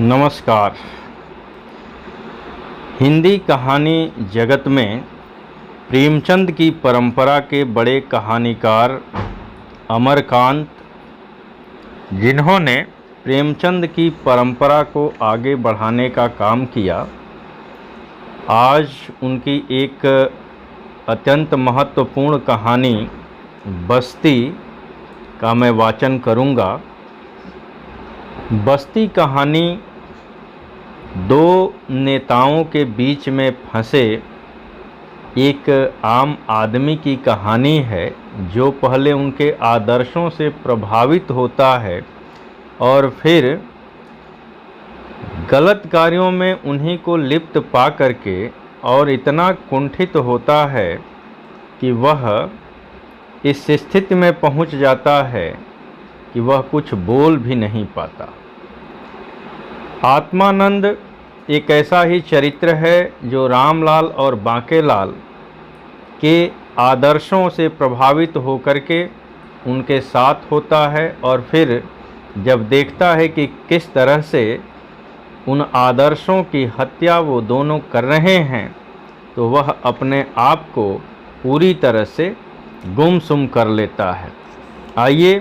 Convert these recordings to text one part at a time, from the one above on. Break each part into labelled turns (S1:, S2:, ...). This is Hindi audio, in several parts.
S1: नमस्कार। हिंदी कहानी जगत में प्रेमचंद की परंपरा के बड़े कहानीकार अमरकांत, जिन्होंने प्रेमचंद की परंपरा को आगे बढ़ाने का काम किया, आज उनकी एक अत्यंत महत्वपूर्ण कहानी बस्ती का मैं वाचन करूंगा। बस्ती कहानी दो नेताओं के बीच में फंसे एक आम आदमी की कहानी है, जो पहले उनके आदर्शों से प्रभावित होता है और फिर गलत कार्यों में उन्हीं को लिप्त पा करके और इतना कुंठित होता है कि वह इस स्थिति में पहुंच जाता है कि वह कुछ बोल भी नहीं पाता। आत्मानंद एक ऐसा ही चरित्र है जो रामलाल और बांकेलाल के आदर्शों से प्रभावित होकर के उनके साथ होता है और फिर जब देखता है कि किस तरह से उन आदर्शों की हत्या वो दोनों कर रहे हैं, तो वह अपने आप को पूरी तरह से गुमसुम कर लेता है। आइए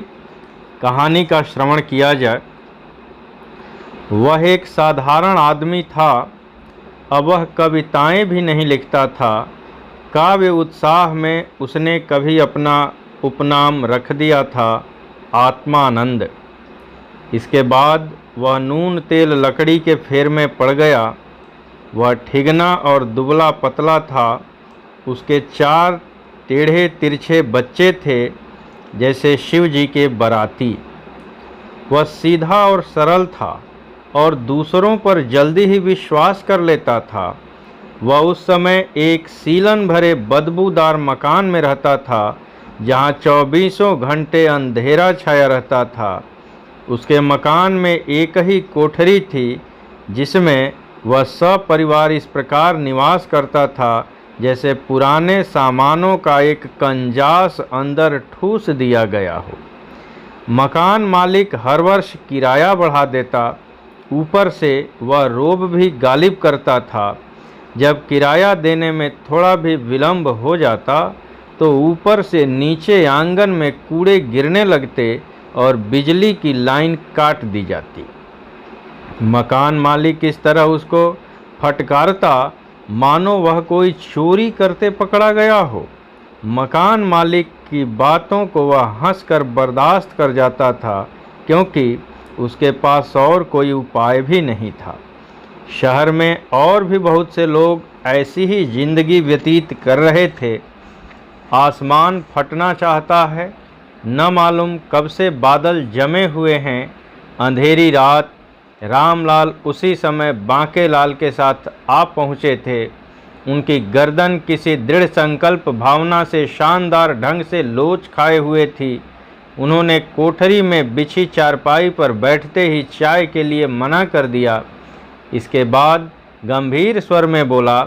S1: कहानी का श्रवण किया जाए। वह एक साधारण आदमी था। अब वह कविताएं भी नहीं लिखता था। काव्य उत्साह में उसने कभी अपना उपनाम रख दिया था आत्मानंद। इसके बाद वह नून तेल लकड़ी के फेर में पड़ गया। वह ठिगना और दुबला पतला था। उसके 4 टेढ़े तिरछे बच्चे थे, जैसे शिव जी के बराती। वह सीधा और सरल था और दूसरों पर जल्दी ही विश्वास कर लेता था। वह उस समय एक सीलन भरे बदबूदार मकान में रहता था, जहाँ 24 घंटे अंधेरा छाया रहता था। उसके मकान में एक ही कोठरी थी, जिसमें वह सपरिवार इस प्रकार निवास करता था जैसे पुराने सामानों का एक कंजास अंदर ठूस दिया गया हो। मकान मालिक हर वर्ष किराया बढ़ा देता। ऊपर से वह रोब भी गालिब करता था। जब किराया देने में थोड़ा भी विलंब हो जाता तो ऊपर से नीचे आंगन में कूड़े गिरने लगते और बिजली की लाइन काट दी जाती। मकान मालिक इस तरह उसको फटकारता मानो वह कोई चोरी करते पकड़ा गया हो। मकान मालिक की बातों को वह हंसकर बर्दाश्त कर जाता था, क्योंकि उसके पास और कोई उपाय भी नहीं था। शहर में और भी बहुत से लोग ऐसी ही जिंदगी व्यतीत कर रहे थे। आसमान फटना चाहता है, न मालूम कब से बादल जमे हुए हैं। अंधेरी रात। रामलाल उसी समय बांकेलाल के साथ आ पहुँचे थे। उनकी गर्दन किसी दृढ़ संकल्प भावना से शानदार ढंग से लोच खाए हुए थी। उन्होंने कोठरी में बिछी चारपाई पर बैठते ही चाय के लिए मना कर दिया। इसके बाद गंभीर स्वर में बोला,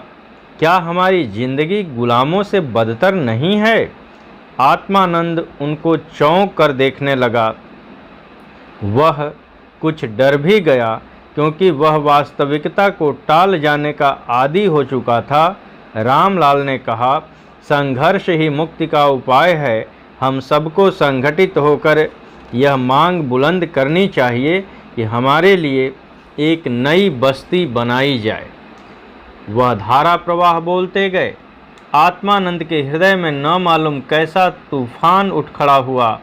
S1: क्या हमारी जिंदगी गुलामों से बदतर नहीं है? आत्मानंद उनको चौंक कर देखने लगा। वह कुछ डर भी गया, क्योंकि वह वास्तविकता को टाल जाने का आदी हो चुका था। रामलाल ने कहा, संघर्ष ही मुक्ति का उपाय है। हम सबको संगठित होकर यह मांग बुलंद करनी चाहिए कि हमारे लिए एक नई बस्ती बनाई जाए। वह धारा प्रवाह बोलते गए। आत्मानंद के हृदय में न मालूम कैसा तूफान उठ खड़ा हुआ।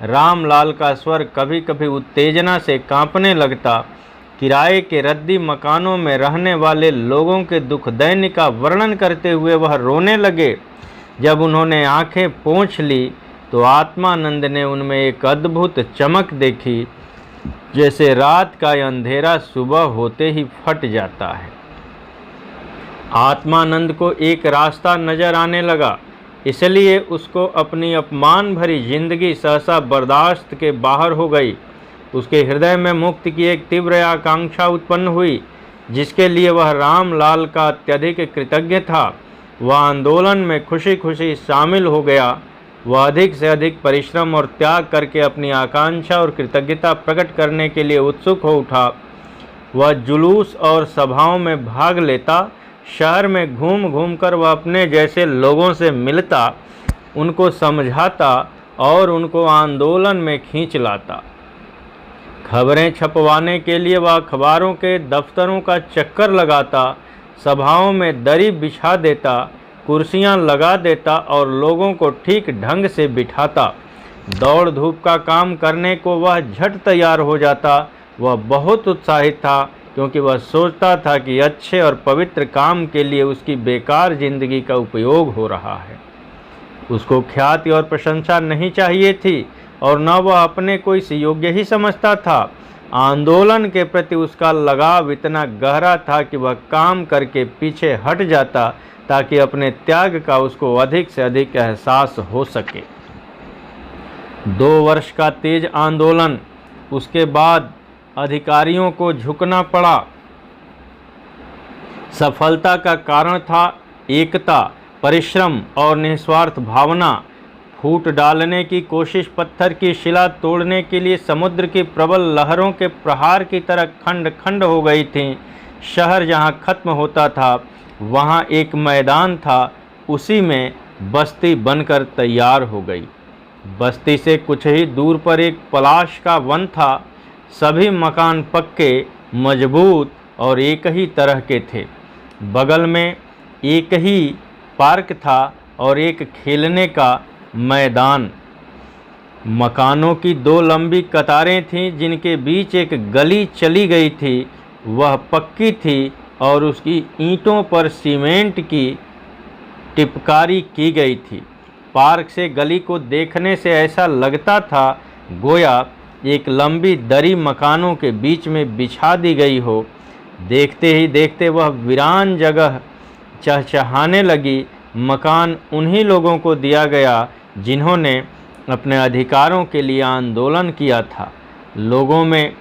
S1: रामलाल का स्वर कभी कभी उत्तेजना से कांपने लगता। किराए के रद्दी मकानों में रहने वाले लोगों के दुख दैन्य का वर्णन करते हुए वह रोने लगे। जब उन्होंने आंखें पोंछ ली तो आत्मानंद ने उनमें एक अद्भुत चमक देखी, जैसे रात का अंधेरा सुबह होते ही फट जाता है। आत्मानंद को एक रास्ता नजर आने लगा, इसलिए उसको अपनी अपमान भरी जिंदगी सहसा बर्दाश्त के बाहर हो गई। उसके हृदय में मुक्ति की एक तीव्र आकांक्षा उत्पन्न हुई, जिसके लिए वह रामलाल का अत्यधिक कृतज्ञ था। वह आंदोलन में खुशी खुशी शामिल हो गया। वह अधिक से अधिक परिश्रम और त्याग करके अपनी आकांक्षा और कृतज्ञता प्रकट करने के लिए उत्सुक हो उठा। वह जुलूस और सभाओं में भाग लेता, शहर में घूम घूम कर वह अपने जैसे लोगों से मिलता, उनको समझाता और उनको आंदोलन में खींच लाता। खबरें छपवाने के लिए वह अखबारों के दफ्तरों का चक्कर लगाता, सभाओं में दरी बिछा देता, कुर्सियां लगा देता और लोगों को ठीक ढंग से बिठाता। दौड़ धूप का काम करने को वह झट तैयार हो जाता। वह बहुत उत्साहित था, क्योंकि वह सोचता था कि अच्छे और पवित्र काम के लिए उसकी बेकार जिंदगी का उपयोग हो रहा है। उसको ख्याति और प्रशंसा नहीं चाहिए थी और न वह अपने को इस योग्य ही समझता था। आंदोलन के प्रति उसका लगाव इतना गहरा था कि वह काम करके पीछे हट जाता, ताकि अपने त्याग का उसको अधिक से अधिक एहसास हो सके। 2 वर्ष का तेज आंदोलन, उसके बाद अधिकारियों को झुकना पड़ा। सफलता का कारण था एकता, परिश्रम और निस्वार्थ भावना। फूट डालने की कोशिश पत्थर की शिला तोड़ने के लिए समुद्र की प्रबल लहरों के प्रहार की तरह खंड खंड हो गई थी। शहर जहाँ खत्म होता था वहाँ एक मैदान था, उसी में बस्ती बनकर तैयार हो गई। बस्ती से कुछ ही दूर पर एक पलाश का वन था। सभी मकान पक्के, मजबूत और एक ही तरह के थे। बगल में एक ही पार्क था और एक खेलने का मैदान। मकानों की 2 लंबी कतारें थीं, जिनके बीच एक गली चली गई थी। वह पक्की थी और उसकी ईंटों पर सीमेंट की टिपकारी की गई थी। पार्क से गली को देखने से ऐसा लगता था गोया एक लंबी दरी मकानों के बीच में बिछा दी गई हो। देखते ही देखते वह वीरान जगह चहचहाने लगी। मकान उन्हीं लोगों को दिया गया जिन्होंने अपने अधिकारों के लिए आंदोलन किया था। लोगों में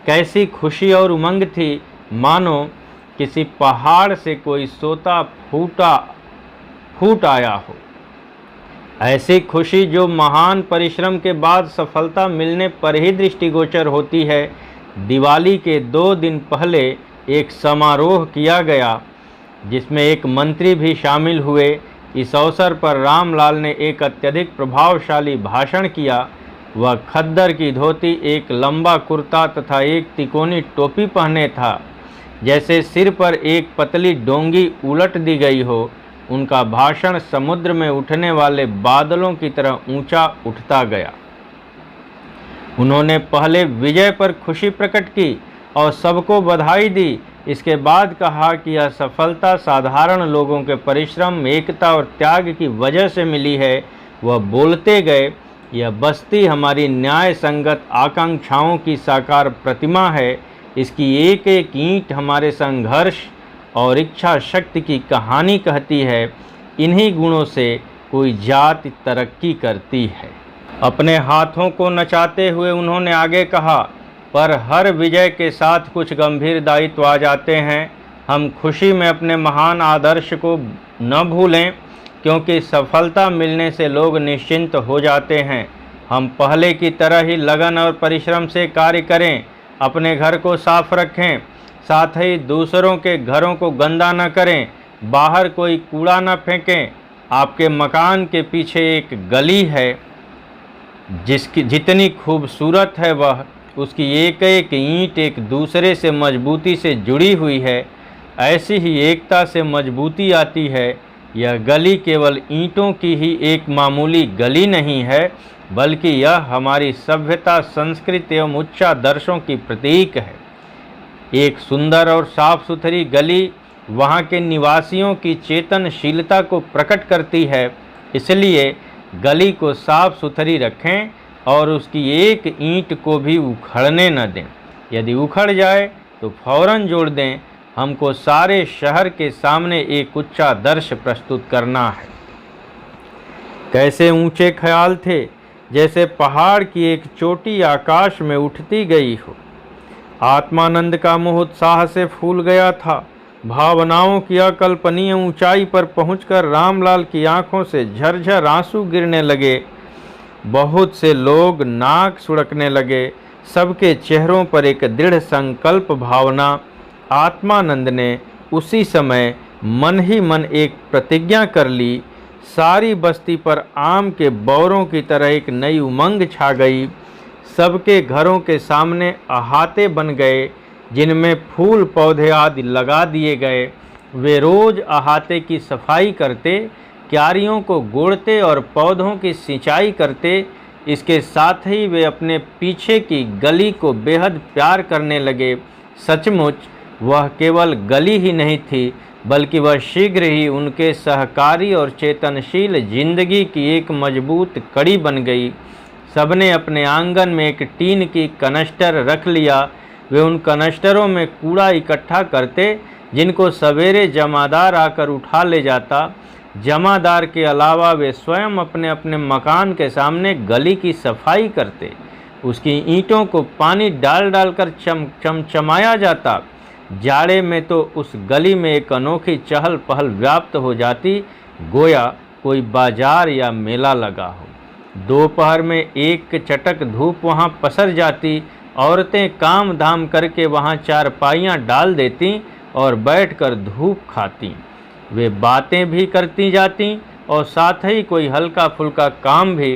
S1: कैसी खुशी और उमंग थी, मानो किसी पहाड़ से कोई सोता फूट आया हो। ऐसी खुशी जो महान परिश्रम के बाद सफलता मिलने पर ही दृष्टिगोचर होती है। दिवाली के 2 दिन पहले एक समारोह किया गया, जिसमें एक मंत्री भी शामिल हुए। इस अवसर पर रामलाल ने एक अत्यधिक प्रभावशाली भाषण किया। वह खद्दर की धोती, एक लंबा कुर्ता तथा एक तिकोनी टोपी पहने था, जैसे सिर पर एक पतली डोंगी उलट दी गई हो। उनका भाषण समुद्र में उठने वाले बादलों की तरह ऊंचा उठता गया। उन्होंने पहले विजय पर खुशी प्रकट की और सबको बधाई दी। इसके बाद कहा कि यह सफलता साधारण लोगों के परिश्रम, एकता और त्याग की वजह से मिली है। वह बोलते गए, यह बस्ती हमारी न्याय संगत आकांक्षाओं की साकार प्रतिमा है। इसकी एक एक ईंट हमारे संघर्ष और इच्छा शक्ति की कहानी कहती है। इन्हीं गुणों से कोई जाति तरक्की करती है। अपने हाथों को नचाते हुए उन्होंने आगे कहा, पर हर विजय के साथ कुछ गंभीर दायित्व आ जाते हैं। हम खुशी में अपने महान आदर्श को न भूलें, क्योंकि सफलता मिलने से लोग निश्चिंत हो जाते हैं। हम पहले की तरह ही लगन और परिश्रम से कार्य करें। अपने घर को साफ रखें, साथ ही दूसरों के घरों को गंदा न करें। बाहर कोई कूड़ा न फेंकें। आपके मकान के पीछे एक गली है, जिसकी जितनी खूबसूरत है वह उसकी एक एक ईंट एक दूसरे से मजबूती से जुड़ी हुई है। ऐसी ही एकता से मजबूती आती है। यह गली केवल ईंटों की ही एक मामूली गली नहीं है, बल्कि यह हमारी सभ्यता, संस्कृति एवं उच्च आदर्शों की प्रतीक है। एक सुंदर और साफ सुथरी गली वहाँ के निवासियों की चेतनशीलता को प्रकट करती है। इसलिए गली को साफ सुथरी रखें और उसकी एक ईंट को भी उखड़ने न दें। यदि उखड़ जाए तो फौरन जोड़ दें। हमको सारे शहर के सामने एक उच्च आदर्श प्रस्तुत करना है। कैसे ऊंचे ख्याल थे, जैसे पहाड़ की एक चोटी आकाश में उठती गई हो। आत्मानंद का मुँह उत्साह से फूल गया था। भावनाओं की अकल्पनीय ऊंचाई पर पहुंचकर रामलाल की आंखों से झरझर आंसू गिरने लगे। बहुत से लोग नाक सुड़कने लगे। सबके चेहरों पर एक दृढ़ संकल्प भावना। आत्मानंद ने उसी समय मन ही मन एक प्रतिज्ञा कर ली। सारी बस्ती पर आम के बौरों की तरह एक नई उमंग छा गई। सबके घरों के सामने अहाते बन गए जिनमें फूल पौधे आदि लगा दिए गए। वे रोज अहाते की सफाई करते, क्यारियों को गोड़ते और पौधों की सिंचाई करते। इसके साथ ही वे अपने पीछे की गली को बेहद प्यार करने लगे। सचमुच वह केवल गली ही नहीं थी, बल्कि वह शीघ्र ही उनके सहकारी और चेतनशील जिंदगी की एक मजबूत कड़ी बन गई। सबने अपने आंगन में एक टीन की कनस्टर रख लिया। वे उन कनस्टरों में कूड़ा इकट्ठा करते, जिनको सवेरे जमादार आकर उठा ले जाता। जमादार के अलावा वे स्वयं अपने अपने मकान के सामने गली की सफाई करते। उसकी ईंटों को पानी डाल डालकर चमचमाया जाता। जाड़े में तो उस गली में एक अनोखी चहल पहल व्याप्त हो जाती, गोया कोई बाजार या मेला लगा हो। दोपहर में एक चटक धूप वहाँ पसर जाती। औरतें काम धाम करके वहाँ चारपाइयाँ डाल देती और बैठकर धूप खाती। वे बातें भी करती जाती और साथ ही कोई हल्का फुल्का काम भी।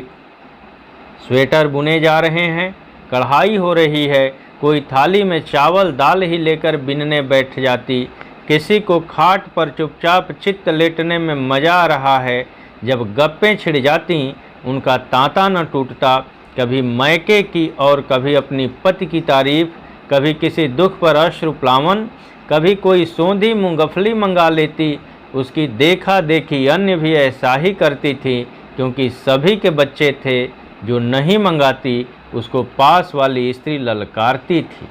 S1: स्वेटर बुने जा रहे हैं, कढ़ाई हो रही है, कोई थाली में चावल दाल ही लेकर बिनने बैठ जाती। किसी को खाट पर चुपचाप चित्त लेटने में मज़ा आ रहा है। जब गप्पें छिड़ जाती, उनका तांता न टूटता। कभी मैके की और कभी अपनी पति की तारीफ, कभी किसी दुख पर अश्रुप्लावन, कभी कोई सौंधी मूंगफली मंगा लेती। उसकी देखा देखी अन्य भी ऐसा ही करती थी, क्योंकि सभी के बच्चे थे। जो नहीं मंगाती उसको पास वाली स्त्री ललकारती थी,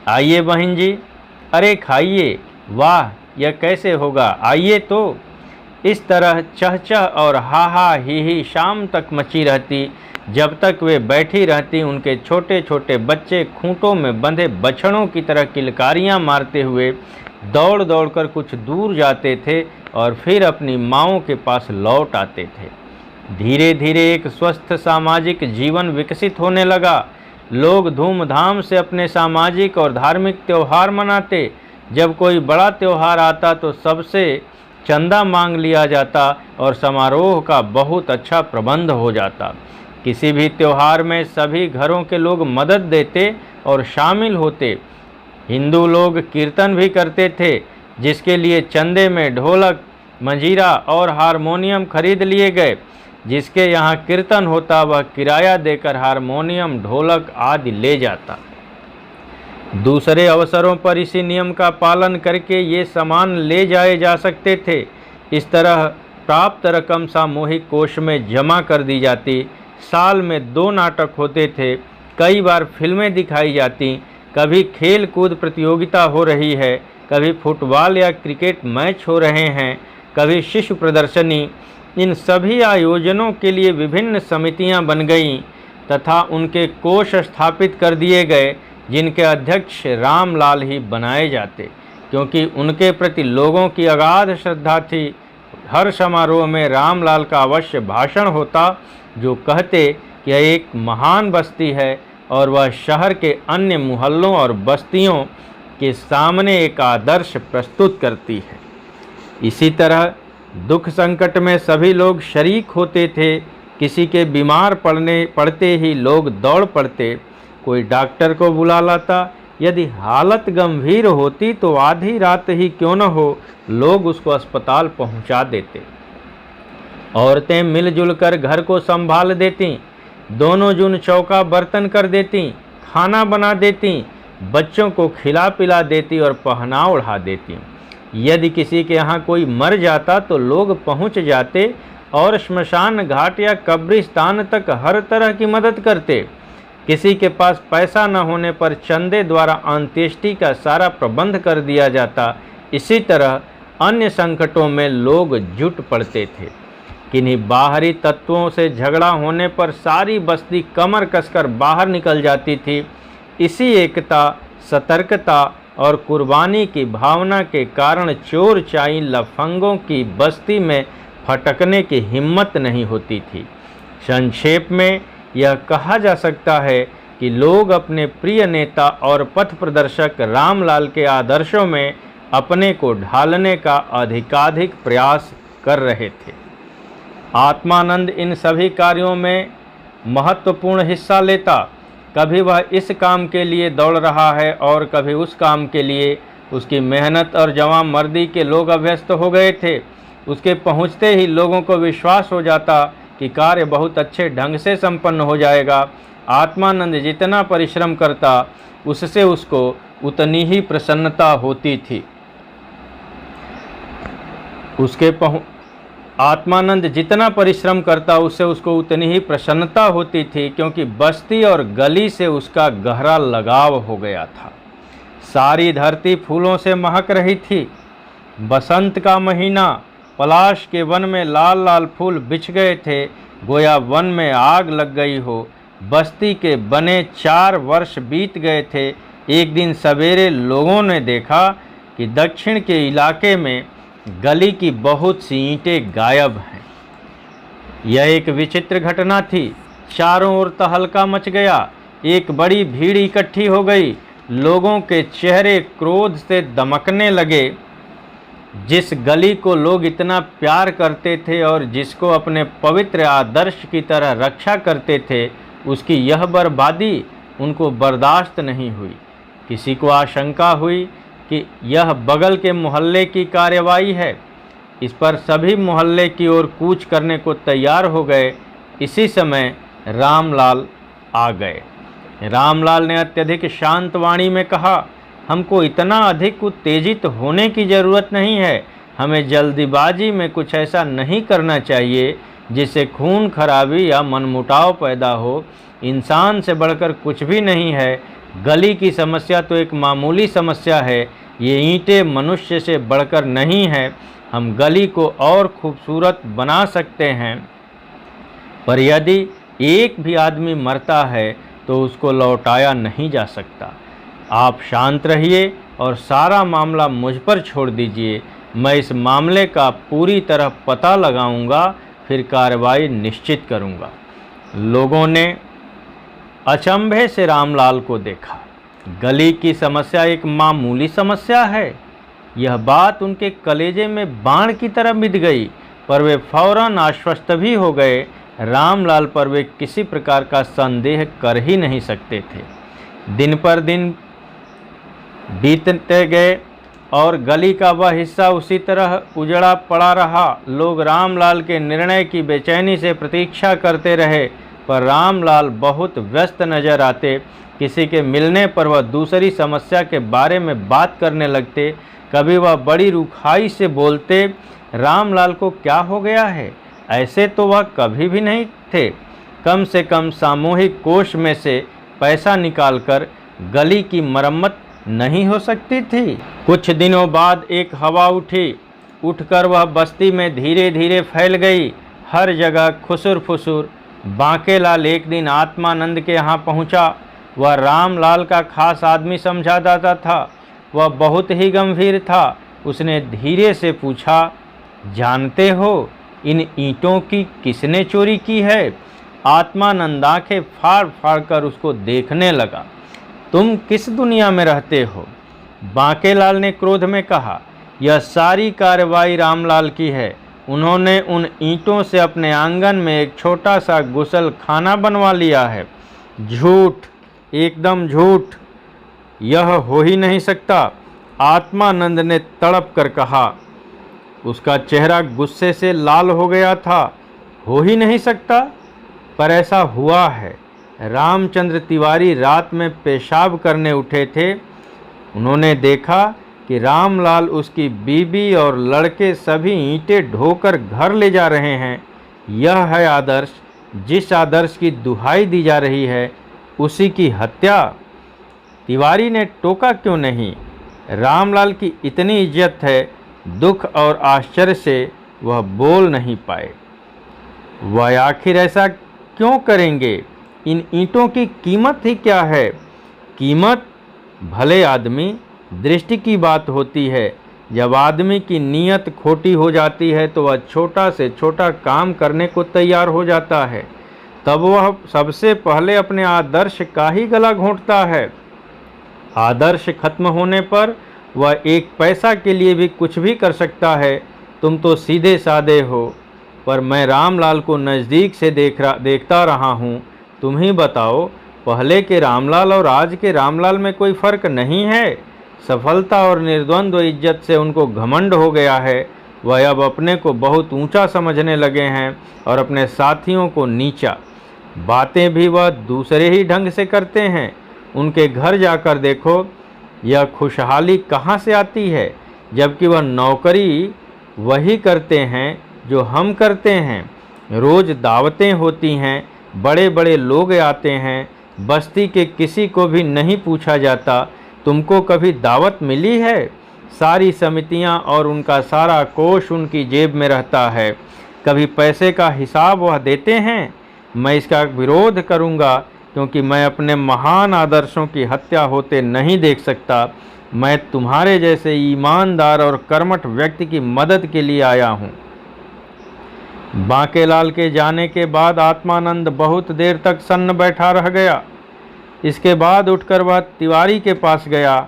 S1: आइए बहन जी, अरे खाइए, वाह यह कैसे होगा, आइए तो। इस तरह चहचह और हा हा ही शाम तक मची रहती। जब तक वे बैठी रहती, उनके छोटे छोटे बच्चे खूंटों में बंधे बछड़ों की तरह किलकारियां मारते हुए दौड़ दौड़कर कुछ दूर जाते थे और फिर अपनी माँओं के पास लौट आते थे। धीरे धीरे एक स्वस्थ सामाजिक जीवन विकसित होने लगा। लोग धूमधाम से अपने सामाजिक और धार्मिक त्यौहार मनाते। जब कोई बड़ा त्यौहार आता तो सबसे चंदा मांग लिया जाता और समारोह का बहुत अच्छा प्रबंध हो जाता। किसी भी त्यौहार में सभी घरों के लोग मदद देते और शामिल होते। हिंदू लोग कीर्तन भी करते थे, जिसके लिए चंदे में ढोलक, मंजीरा और हारमोनियम खरीद लिए गए। जिसके यहाँ कीर्तन होता वह किराया देकर हारमोनियम, ढोलक आदि ले जाता। दूसरे अवसरों पर इसी नियम का पालन करके ये सामान ले जाए जा सकते थे। इस तरह प्राप्त रकम सामूहिक कोष में जमा कर दी जाती। साल में 2 नाटक होते थे, कई बार फिल्में दिखाई जाती। कभी खेल कूद प्रतियोगिता हो रही है, कभी फुटबॉल या क्रिकेट मैच हो रहे हैं, कभी शिशु प्रदर्शनी। इन सभी आयोजनों के लिए विभिन्न समितियां बन गईं तथा उनके कोष स्थापित कर दिए गए, जिनके अध्यक्ष रामलाल ही बनाए जाते, क्योंकि उनके प्रति लोगों की अगाध श्रद्धा थी। हर समारोह में रामलाल का अवश्य भाषण होता, जो कहते कि यह एक महान बस्ती है और वह शहर के अन्य मोहल्लों और बस्तियों के सामने एक आदर्श प्रस्तुत करती है। इसी तरह दुख संकट में सभी लोग शरीक होते थे। किसी के बीमार पड़ते ही लोग दौड़ पड़ते। कोई डॉक्टर को बुला लाता। यदि हालत गंभीर होती तो आधी रात ही क्यों न हो, लोग उसको अस्पताल पहुंचा देते। औरतें मिलजुल कर घर को संभाल देती। दोनों जून चौका बर्तन कर देती, खाना बना देती, बच्चों को खिला पिला देती और पहना ओढ़ा देती। यदि किसी के यहाँ कोई मर जाता तो लोग पहुँच जाते और श्मशान घाट या कब्रिस्तान तक हर तरह की मदद करते। किसी के पास पैसा न होने पर चंदे द्वारा अंत्येष्टि का सारा प्रबंध कर दिया जाता। इसी तरह अन्य संकटों में लोग जुट पड़ते थे। किन्हीं बाहरी तत्वों से झगड़ा होने पर सारी बस्ती कमर कसकर बाहर निकल जाती थी। इसी एकता, सतर्कता और कुर्बानी की भावना के कारण चोर चाई लफंगों की बस्ती में फटकने की हिम्मत नहीं होती थी। संक्षेप में यह कहा जा सकता है कि लोग अपने प्रिय नेता और पथ प्रदर्शक रामलाल के आदर्शों में अपने को ढालने का अधिकाधिक प्रयास कर रहे थे। आत्मानंद इन सभी कार्यों में महत्वपूर्ण हिस्सा लेता। कभी वह इस काम के लिए दौड़ रहा है और कभी उस काम के लिए। उसकी मेहनत और जवां मर्दी के लोग अभ्यस्त हो गए थे। उसके पहुंचते ही लोगों को विश्वास हो जाता कि कार्य बहुत अच्छे ढंग से संपन्न हो जाएगा। आत्मानंद जितना परिश्रम करता उससे उसको उतनी ही प्रसन्नता होती थी। आत्मानंद जितना परिश्रम करता उससे उसको उतनी ही प्रसन्नता होती थी, क्योंकि बस्ती और गली से उसका गहरा लगाव हो गया था। सारी धरती फूलों से महक रही थी। बसंत का महीना, पलाश के वन में लाल लाल फूल बिछ गए थे, गोया वन में आग लग गई हो। बस्ती के बने 4 वर्ष बीत गए थे। एक दिन सवेरे लोगों ने देखा कि दक्षिण के इलाके में गली की बहुत सी ईंटें गायब हैं। यह एक विचित्र घटना थी। चारों ओर तहलका मच गया। एक बड़ी भीड़ इकट्ठी हो गई। लोगों के चेहरे क्रोध से दमकने लगे। जिस गली को लोग इतना प्यार करते थे और जिसको अपने पवित्र आदर्श की तरह रक्षा करते थे, उसकी यह बर्बादी उनको बर्दाश्त नहीं हुई। किसी को आशंका हुई कि यह बगल के मोहल्ले की कार्रवाई है। इस पर सभी मोहल्ले की ओर कूच करने को तैयार हो गए। इसी समय रामलाल आ गए। रामलाल ने अत्यधिक शांत वाणी में कहा, हमको इतना अधिक उत्तेजित होने की ज़रूरत नहीं है। हमें जल्दीबाजी में कुछ ऐसा नहीं करना चाहिए जिससे खून खराबी या मनमुटाव पैदा हो। इंसान से बढ़कर कुछ भी नहीं है। गली की समस्या तो एक मामूली समस्या है। ये ईंटें मनुष्य से बढ़कर नहीं है। हम गली को और खूबसूरत बना सकते हैं, पर यदि एक भी आदमी मरता है तो उसको लौटाया नहीं जा सकता। आप शांत रहिए और सारा मामला मुझ पर छोड़ दीजिए। मैं इस मामले का पूरी तरह पता लगाऊंगा, फिर कार्रवाई निश्चित करूंगा। लोगों ने अचंभे से रामलाल को देखा। गली की समस्या एक मामूली समस्या है, यह बात उनके कलेजे में बाण की तरह मिध गई। पर वे फौरन आश्वस्त भी हो गए। रामलाल पर वे किसी प्रकार का संदेह कर ही नहीं सकते थे। दिन पर दिन बीतते गए और गली का वह हिस्सा उसी तरह उजड़ा पड़ा रहा। लोग रामलाल के निर्णय की बेचैनी से प्रतीक्षा करते रहे, पर रामलाल बहुत व्यस्त नजर आते। किसी के मिलने पर वह दूसरी समस्या के बारे में बात करने लगते। कभी वह बड़ी रुखाई से बोलते, रामलाल को क्या हो गया है? ऐसे तो वह कभी भी नहीं थे। कम से कम सामूहिक कोष में से पैसा निकालकर गली की मरम्मत नहीं हो सकती थी। कुछ दिनों बाद एक हवा उठी। उठकर वह बस्ती में धीरे धीरे फैल गई। हर जगह खुसुर फुसुर। बांकेलाल एक दिन आत्मानंद के यहाँ पहुँचा। वह रामलाल का खास आदमी समझा जाता था। वह बहुत ही गंभीर था। उसने धीरे से पूछा, जानते हो इन ईंटों की किसने चोरी की है? आत्मानंद आंखें फाड़ फाड़ कर उसको देखने लगा। तुम किस दुनिया में रहते हो? बांकेलाल ने क्रोध में कहा, यह सारी कार्रवाई रामलाल की है। उन्होंने उन ईंटों से अपने आंगन में एक छोटा सा गुसल खाना बनवा लिया है। झूठ, एकदम झूठ, यह हो ही नहीं सकता। आत्मानंद ने तड़प कर कहा। उसका चेहरा गुस्से से लाल हो गया था। हो ही नहीं सकता, पर ऐसा हुआ है। रामचंद्र तिवारी रात में पेशाब करने उठे थे। उन्होंने देखा कि रामलाल, उसकी बीबी और लड़के सभी ईंटें ढोकर घर ले जा रहे हैं। यह है आदर्श। जिस आदर्श की दुहाई दी जा रही है उसी की हत्या। तिवारी ने टोका क्यों नहीं? रामलाल की इतनी इज्जत है। दुख और आश्चर्य से वह बोल नहीं पाए। वह आखिर ऐसा क्यों करेंगे? इन ईंटों की कीमत ही क्या है? कीमत भले आदमी, दृष्टि की बात होती है। जब आदमी की नीयत खोटी हो जाती है तो वह छोटा से छोटा काम करने को तैयार हो जाता है। तब वह सबसे पहले अपने आदर्श का ही गला घोंटता है। आदर्श खत्म होने पर वह एक पैसा के लिए भी कुछ भी कर सकता है। तुम तो सीधे साधे हो, पर मैं रामलाल को नज़दीक से देखता रहा हूँ। तुम ही बताओ, पहले के रामलाल और आज के रामलाल में कोई फ़र्क नहीं है। सफलता और निर्द्वंद्व इज्जत से उनको घमंड हो गया है। वह अब अपने को बहुत ऊंचा समझने लगे हैं और अपने साथियों को नीचा। बातें भी वह दूसरे ही ढंग से करते हैं। उनके घर जाकर देखो, यह खुशहाली कहाँ से आती है, जबकि वह नौकरी वही करते हैं जो हम करते हैं। रोज़ दावतें होती हैं, बड़े बड़े लोग आते हैं, बस्ती के किसी को भी नहीं पूछा जाता तुमको कभी दावत मिली है। सारी समितियां और उनका सारा कोष उनकी जेब में रहता है। कभी पैसे का हिसाब वह देते हैं। मैं इसका विरोध करूंगा, क्योंकि मैं अपने महान आदर्शों की हत्या होते नहीं देख सकता। मैं तुम्हारे जैसे ईमानदार और कर्मठ व्यक्ति की मदद के लिए आया हूँ। बांकेलाल के जाने के बाद आत्मानंद बहुत देर तक सन्न बैठा रह गया। इसके बाद उठकर वह तिवारी के पास गया।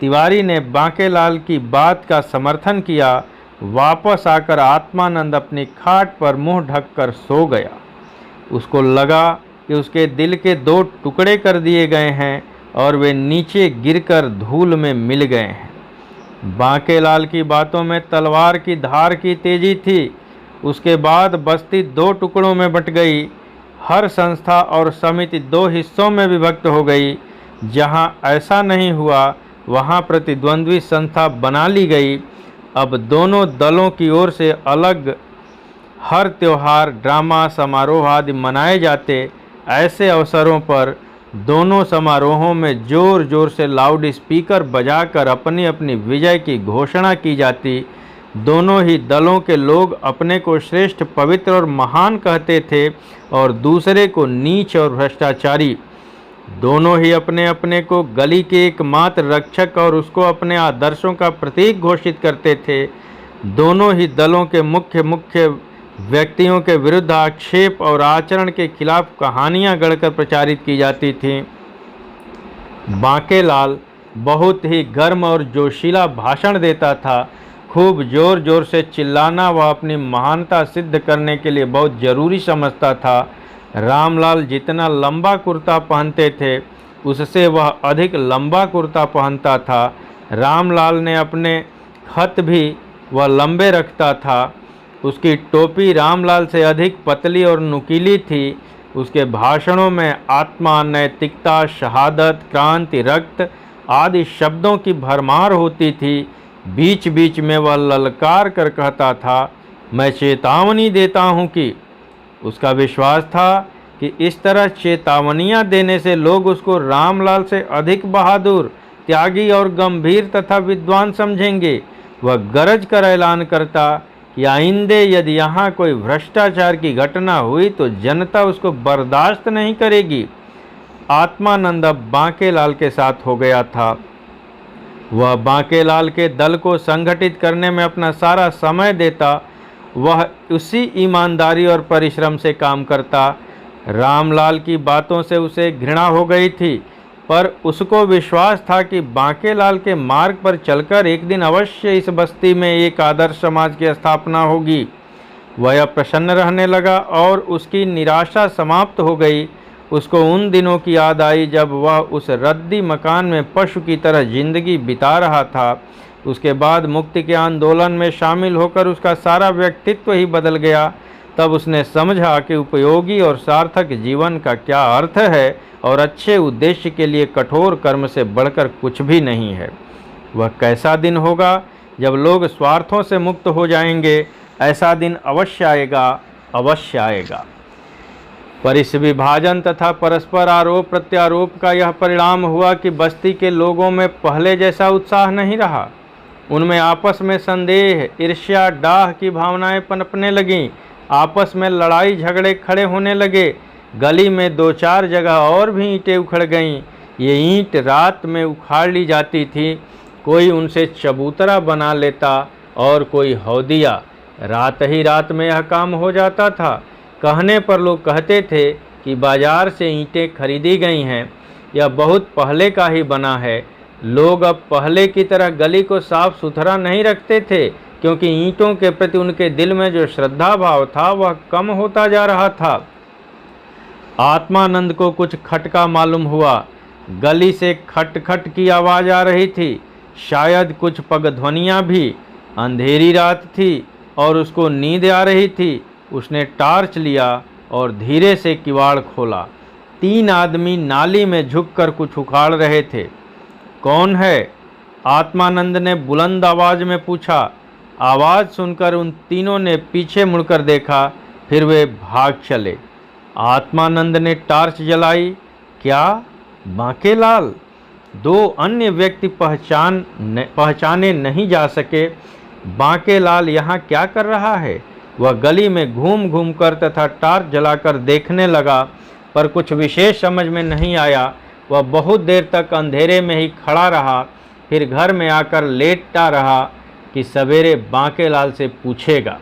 S1: तिवारी ने बांकेलाल की बात का समर्थन किया। वापस आकर आत्मानंद अपनी खाट पर मुंह ढककर सो गया। उसको लगा कि उसके दिल के दो टुकड़े कर दिए गए हैं और वे नीचे गिरकर धूल में मिल गए हैं। बांकेलाल की बातों में तलवार की धार की तेजी थी। उसके बाद बस्ती दो टुकड़ों में बट गई। हर संस्था और समिति दो हिस्सों में विभक्त हो गई। जहां ऐसा नहीं हुआ वहां प्रतिद्वंद्वी संस्था बना ली गई। अब दोनों दलों की ओर से अलग हर त्योहार, ड्रामा, समारोह आदि मनाए जाते। ऐसे अवसरों पर दोनों समारोहों में जोर जोर से लाउड स्पीकर बजाकर अपनी अपनी विजय की घोषणा की जाती। दोनों ही दलों के लोग अपने को श्रेष्ठ, पवित्र और महान कहते थे और दूसरे को नीच और भ्रष्टाचारी। दोनों ही अपने अपने को गली के एकमात्र रक्षक और उसको अपने आदर्शों का प्रतीक घोषित करते थे। दोनों ही दलों के मुख्य व्यक्तियों के विरुद्ध आक्षेप और आचरण के खिलाफ कहानियां गढ़कर प्रचारित की जाती थीं। बांकेलाल बहुत ही गर्म और जोशीला भाषण देता था। खूब जोर जोर से चिल्लाना वह अपनी महानता सिद्ध करने के लिए बहुत ज़रूरी समझता था। रामलाल जितना लंबा कुर्ता पहनते थे उससे वह अधिक लंबा कुर्ता पहनता था। रामलाल ने अपने खत भी वह लंबे रखता था। उसकी टोपी रामलाल से अधिक पतली और नुकीली थी। उसके भाषणों में आत्मा, नैतिकता, शहादत, क्रांति, रक्त आदि शब्दों की भरमार होती थी। बीच बीच में वह ललकार कर कहता था, मैं चेतावनी देता हूँ कि। उसका विश्वास था कि इस तरह चेतावनियाँ देने से लोग उसको रामलाल से अधिक बहादुर, त्यागी और गंभीर तथा विद्वान समझेंगे। वह गरज कर ऐलान करता कि आइंदे यदि यहाँ कोई भ्रष्टाचार की घटना हुई तो जनता उसको बर्दाश्त नहीं करेगी। आत्मानंद अब बांकेलाल के साथ हो गया था। वह बांकेलाल के दल को संगठित करने में अपना सारा समय देता। वह उसी ईमानदारी और परिश्रम से काम करता। रामलाल की बातों से उसे घृणा हो गई थी, पर उसको विश्वास था कि बांकेलाल के मार्ग पर चलकर एक दिन अवश्य इस बस्ती में एक आदर्श समाज की स्थापना होगी। वह प्रसन्न रहने लगा और उसकी निराशा समाप्त हो गई। उसको उन दिनों की याद आई जब वह उस रद्दी मकान में पशु की तरह जिंदगी बिता रहा था। उसके बाद मुक्ति के आंदोलन में शामिल होकर उसका सारा व्यक्तित्व ही बदल गया। तब उसने समझा कि उपयोगी और सार्थक जीवन का क्या अर्थ है और अच्छे उद्देश्य के लिए कठोर कर्म से बढ़कर कुछ भी नहीं है। वह कैसा दिन होगा जब लोग स्वार्थों से मुक्त हो जाएंगे। ऐसा दिन अवश्य आएगा, अवश्य आएगा। पर इस विभाजन तथा परस्पर आरोप प्रत्यारोप का यह परिणाम हुआ कि बस्ती के लोगों में पहले जैसा उत्साह नहीं रहा। उनमें आपस में संदेह, ईर्ष्या, डाह की भावनाएं पनपने लगीं। आपस में लड़ाई झगड़े खड़े होने लगे। गली में दो चार जगह और भी ईंटें उखड़ गईं। ये ईंट रात में उखाड़ ली जाती थी। कोई उनसे चबूतरा बना लेता और कोई हौदिया। रात ही रात में यह काम हो जाता था। कहने पर लोग कहते थे कि बाजार से ईंटें खरीदी गई हैं, यह बहुत पहले का ही बना है। लोग अब पहले की तरह गली को साफ सुथरा नहीं रखते थे, क्योंकि ईंटों के प्रति उनके दिल में जो श्रद्धा भाव था वह कम होता जा रहा था। आत्मानंद को कुछ खटका मालूम हुआ। गली से खटखट की आवाज़ आ रही थी, शायद कुछ पगध्वनियाँ भी। अंधेरी रात थी और उसको नींद आ रही थी। उसने टार्च लिया और धीरे से किवाड़ खोला। 3 आदमी नाली में झुककर कुछ उखाड़ रहे थे। कौन है? आत्मानंद ने बुलंद आवाज़ में पूछा। आवाज़ सुनकर उन तीनों ने पीछे मुड़कर देखा, फिर वे भाग चले। आत्मानंद ने टॉर्च जलाई। क्या? बांकेलाल। 2 अन्य व्यक्ति पहचाने नहीं जा सके। बांकेलाल यहाँ क्या कर रहा है? वह गली में घूम घूम कर तथा टॉर्च जलाकर देखने लगा, पर कुछ विशेष समझ में नहीं आया। वह बहुत देर तक अंधेरे में ही खड़ा रहा, फिर घर में आकर लेटता रहा कि सवेरे बांकेलाल से पूछेगा।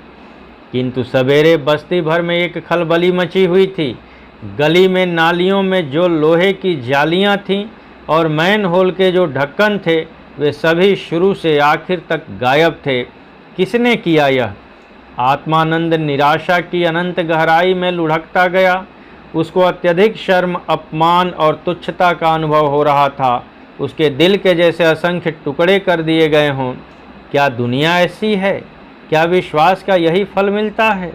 S1: किंतु सवेरे बस्ती भर में एक खलबली मची हुई थी। गली में नालियों में जो लोहे की जालियां थीं और मैन होल के जो ढक्कन थे, वे सभी शुरू से आखिर तक गायब थे। किसने किया यह? आत्मानंद निराशा की अनंत गहराई में लुढ़कता गया। उसको अत्यधिक शर्म, अपमान और तुच्छता का अनुभव हो रहा था। उसके दिल के जैसे असंख्य टुकड़े कर दिए गए हों। क्या दुनिया ऐसी है? क्या विश्वास का यही फल मिलता है?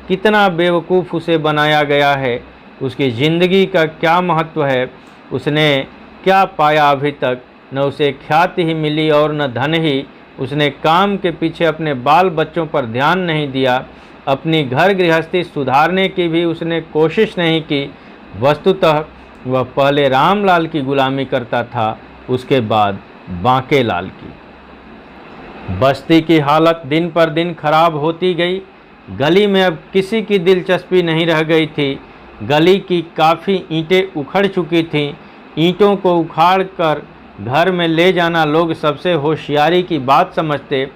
S1: कितना बेवकूफ़ उसे बनाया गया है। उसकी ज़िंदगी का क्या महत्व है? उसने क्या पाया अभी तक? न उसे ख्याति ही मिली और न धन ही। उसने काम के पीछे अपने बाल बच्चों पर ध्यान नहीं दिया। अपनी घर गृहस्थी सुधारने की भी उसने कोशिश नहीं की। वस्तुतः वह पहले रामलाल की गुलामी करता था, उसके बाद बांकेलाल की। बस्ती की हालत दिन पर दिन खराब होती गई। गली में अब किसी की दिलचस्पी नहीं रह गई थी। गली की काफ़ी ईंटें उखड़ चुकी थीं। ईंटों को उखाड़ कर घर में ले जाना लोग सबसे होशियारी की बात समझते।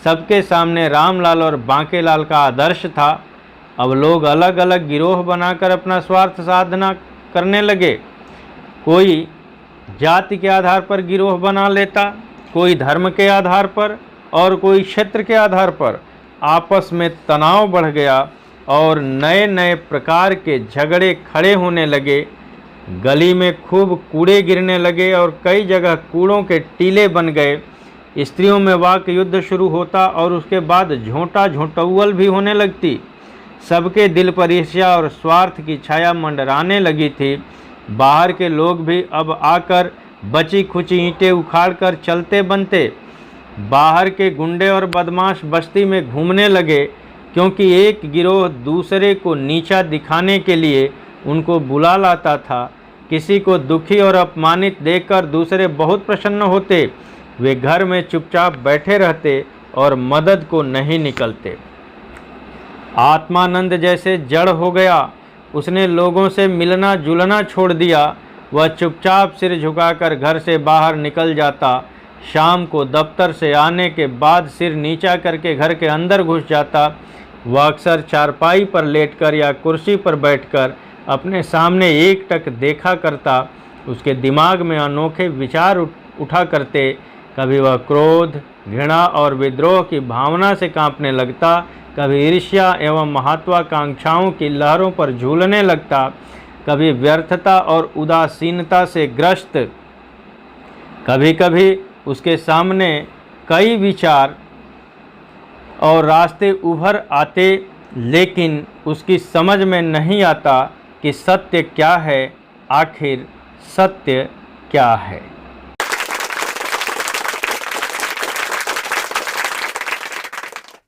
S1: सबके सामने रामलाल और बांकेलाल का आदर्श था। अब लोग अलग अलग गिरोह बनाकर अपना स्वार्थ साधना करने लगे। कोई जाति के आधार पर गिरोह बना लेता, कोई धर्म के आधार पर और कोई क्षेत्र के आधार पर। आपस में तनाव बढ़ गया और नए नए प्रकार के झगड़े खड़े होने लगे। गली में खूब कूड़े गिरने लगे और कई जगह कूड़ों के टीले बन गए। स्त्रियों में वाक युद्ध शुरू होता और उसके बाद झोंटा झोंटौवल भी होने लगती। सबके दिल पर ईर्ष्या और स्वार्थ की छाया मंडराने लगी थी। बाहर के लोग भी अब आकर बची खुची ईंटें उखाड़कर चलते बनते। बाहर के गुंडे और बदमाश बस्ती में घूमने लगे, क्योंकि एक गिरोह दूसरे को नीचा दिखाने के लिए उनको बुला लाता था। किसी को दुखी और अपमानित देखकर दूसरे बहुत प्रसन्न होते। वे घर में चुपचाप बैठे रहते और मदद को नहीं निकलते। आत्मानंद जैसे जड़ हो गया। उसने लोगों से मिलना जुलना छोड़ दिया। वह चुपचाप सिर झुकाकर घर से बाहर निकल जाता। शाम को दफ्तर से आने के बाद सिर नीचा करके घर के अंदर घुस जाता। वह अक्सर चारपाई पर लेटकर या कुर्सी पर बैठकर अपने सामने एकटक देखा करता। उसके दिमाग में अनोखे विचार उठा करते। कभी वह क्रोध, घृणा और विद्रोह की भावना से कांपने लगता, कभी ईर्ष्या एवं महत्वाकांक्षाओं की लहरों पर झूलने लगता, कभी व्यर्थता और उदासीनता से ग्रस्त। कभी कभी उसके सामने कई विचार और रास्ते उभर आते, लेकिन उसकी समझ में नहीं आता कि सत्य क्या है, आखिर सत्य क्या है।